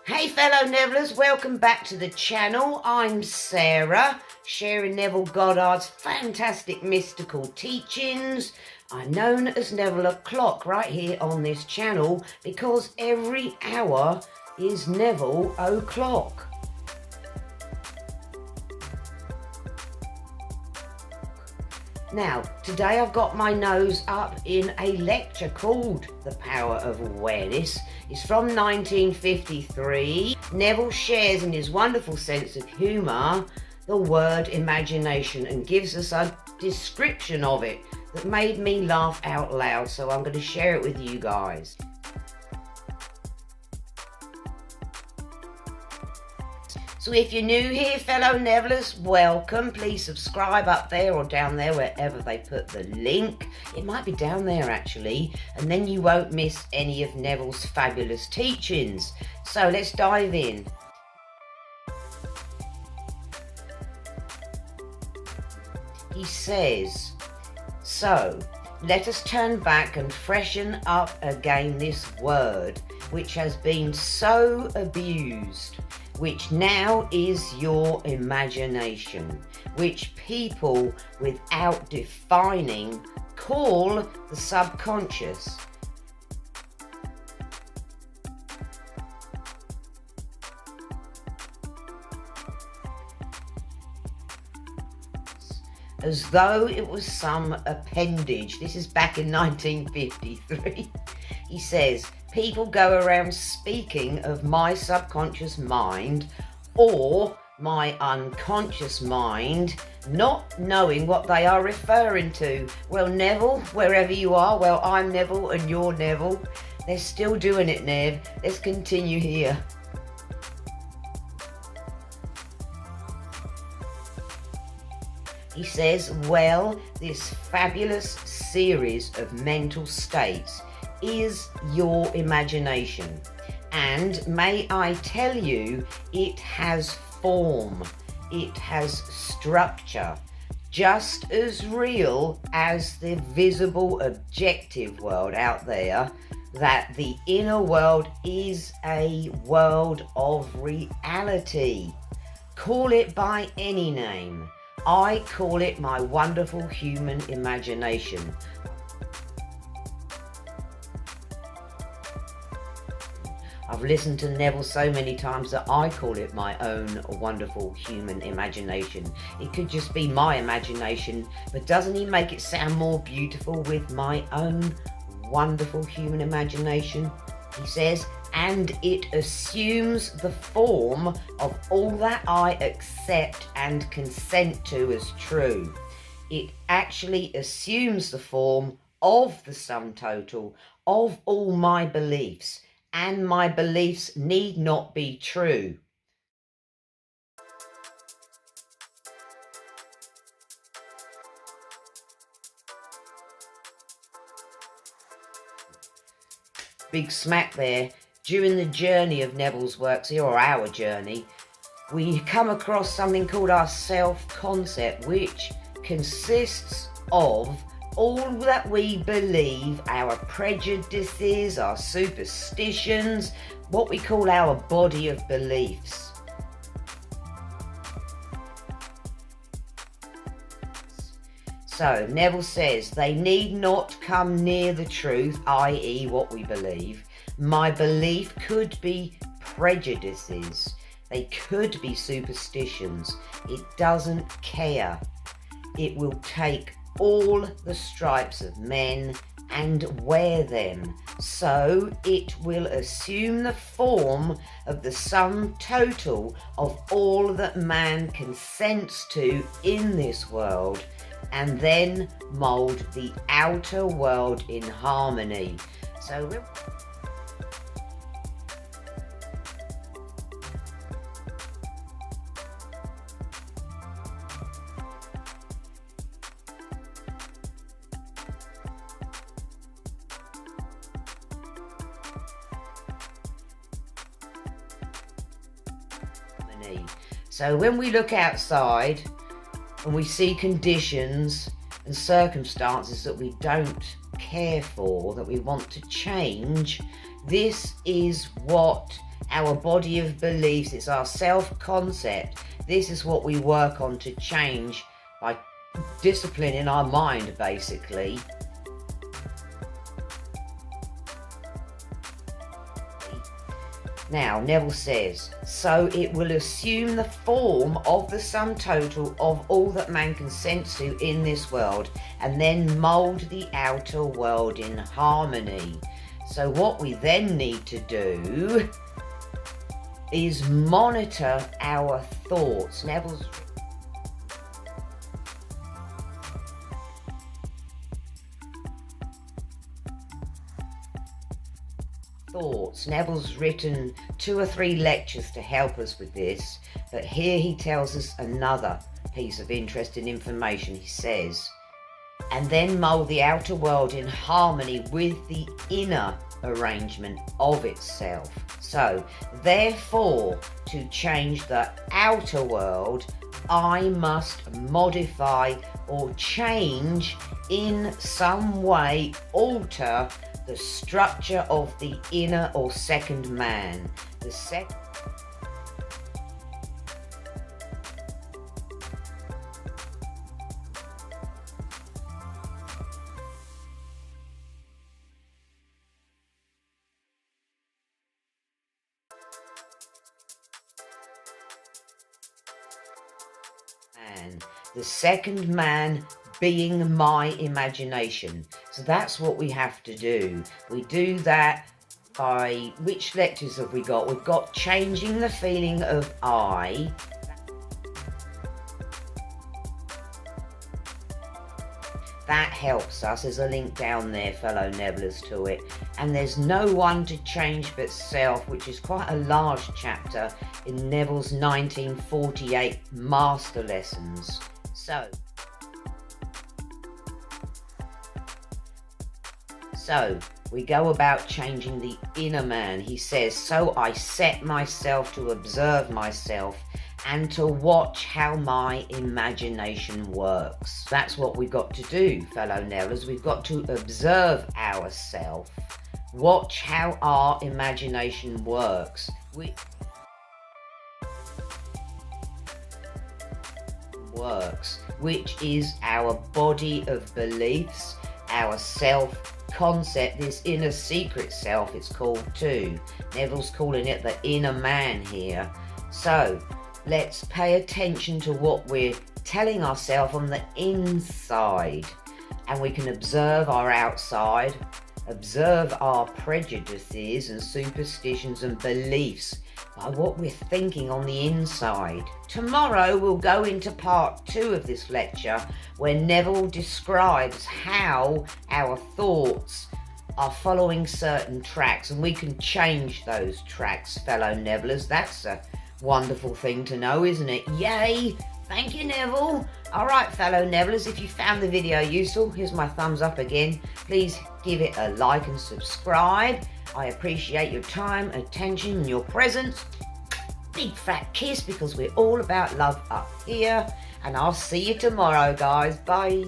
Hey fellow Nevillers, welcome back to the channel. I'm Sarah, sharing Neville Goddard's fantastic mystical teachings. I'm known as Neville O'Clock right here on this channel because every hour is Neville O'Clock. Now, today I've got my nose up in a lecture called The Power of Awareness. It's from 1953. Neville shares in his wonderful sense of humour the word imagination and gives us a description of it that made me laugh out loud, so I'm going to share it with you guys. So if you're new here, fellow Nevillers, welcome. Please subscribe up there or down there, wherever they put the link. It might be down there actually, and then you won't miss any of Neville's fabulous teachings. So let's dive in. He says, so let us turn back and freshen up again this word, which has been so abused, which now is your imagination, which people without defining call the subconscious. As though it was some appendage. This is back in 1953. He says, people go around speaking of my subconscious mind or my unconscious mind, not knowing what they are referring to. Well, Neville, wherever you are, well, I'm Neville and you're Neville. They're still doing it, Nev. Let's continue here. He says, well, this fabulous series of mental states is your imagination, and may I tell you, it has form, it has structure, just as real as the visible objective world out there, that the inner world is a world of reality. Call it by any name. I call it my wonderful human imagination. I've listened to Neville so many times that I call it my own wonderful human imagination. It could just be my imagination, but doesn't he make it sound more beautiful with my own wonderful human imagination? He says, and it assumes the form of all that I accept and consent to as true. It actually assumes the form of the sum total of all my beliefs, and my beliefs need not be true. Big smack there. During the journey of Neville's works here, or our journey, we come across something called our self-concept, which consists of all that we believe, our prejudices, our superstitions, what we call our body of beliefs. So Neville says they need not come near the truth, i.e. what we believe. My belief could be prejudices. They could be superstitions. It doesn't care. It will take all the stripes of men and wear them. So it will assume the form of the sum total of all that man consents to in this world, and then mould the outer world in harmony. So we're So when we look outside and we see conditions and circumstances that we don't care for, that we want to change, this is what our body of beliefs, it's our self-concept. This is what we work on to change by disciplining our mind, basically. Now, Neville says, so it will assume the form of the sum total of all that man consents to in this world, and then mould the outer world in harmony. So what we then need to do is monitor our thoughts. Neville's Neville's written 2 or 3 lectures to help us with this, but here he tells us another piece of interesting information. He says, and then mould the outer world in harmony with the inner arrangement of itself. So, therefore, to change the outer world, I must modify or change in some way, alter the structure of the inner or second man. The second man being my imagination. So that's what we have to do. We do that by, which lectures have we got? We've got changing the feeling of I. That helps us. There's a link down there, fellow Nevillers, to it. And there's no one to change but self, which is quite a large chapter in Neville's 1948 Master Lessons. So we go about changing the inner man. He says, so I set myself to observe myself and to watch how my imagination works. That's what we've got to do, fellow Nevillers. We've got to observe ourselves, watch how our imagination works. Which is our body of beliefs, our self-concept, this inner secret self it's called too. Neville's calling it the inner man here. So let's pay attention to what we're telling ourselves on the inside, and we can observe our outside, observe our prejudices and superstitions and beliefs by what we're thinking on the inside. Tomorrow we'll go into part 2 of this lecture, where Neville describes how our thoughts are following certain tracks, and we can change those tracks, fellow Nevillers. That's a wonderful thing to know, isn't it? Yay! Thank you, Neville. Alright, fellow Nevillers, if you found the video useful, here's my thumbs up again. Please give it a like and subscribe. I appreciate your time, attention, and your presence. Big fat kiss, because we're all about love up here. And I'll see you tomorrow, guys. Bye.